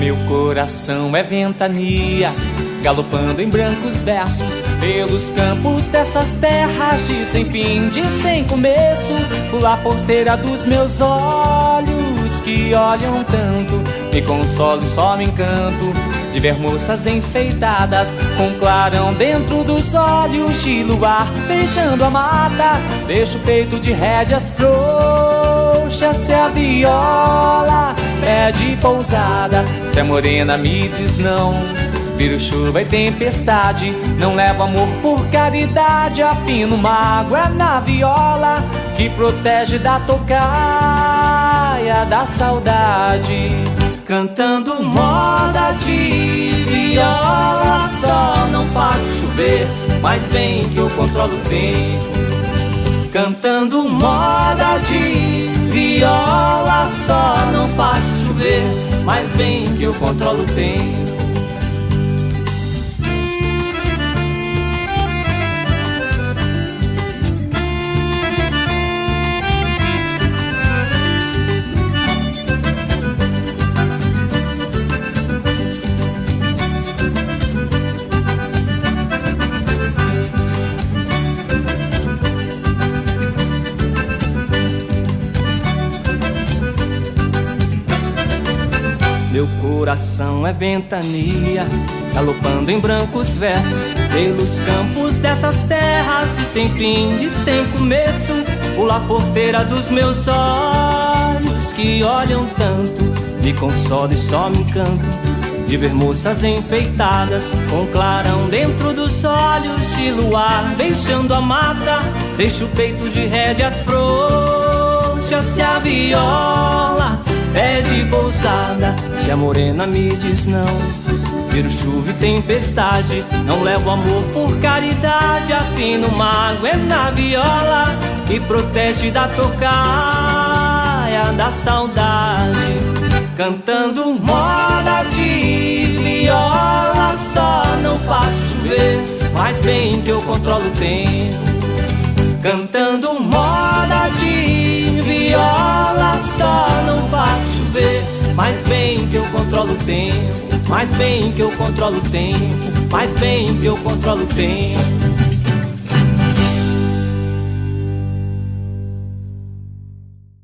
Meu coração é ventania, galopando em brancos versos pelos campos dessas terras de sem fim, de sem começo. Pula a porteira dos meus olhos que olham tanto, me consolo e só me encanto de ver moças enfeitadas com clarão dentro dos olhos de luar, beijando a mata. Deixo o peito de rédeas frouxas, se a viola pede pousada, se a morena me diz não, viro chuva e tempestade. Não levo amor por caridade, afino mágoa na viola que protege da tocaia da saudade. Cantando moda de viola, só não faço chover, mas bem que eu controlo o tempo. Cantando moda de viola, só não faço chover, mas bem que eu controlo o tempo. Meu coração é ventania, galopando em brancos versos pelos campos dessas terras de sem fim, de sem começo. Pula a porteira dos meus olhos que olham tanto, me consolo e só me encanto de ver moças enfeitadas com clarão dentro dos olhos de luar, beijando a mata. Deixo o peito de rédeas frouxas, se a viola pede pousada, se a morena me diz não, viro chuva e tempestade. Não levo amor por caridade, afino mágoa é na viola que protege da tocaia da saudade. Cantando moda de viola, só não faço chover, mas bem que eu controlo o tempo. Cantando moda de viola, só não faço chover, mas bem que eu controlo o tempo, mas bem que eu controlo o tempo, mas bem que eu controlo o tempo.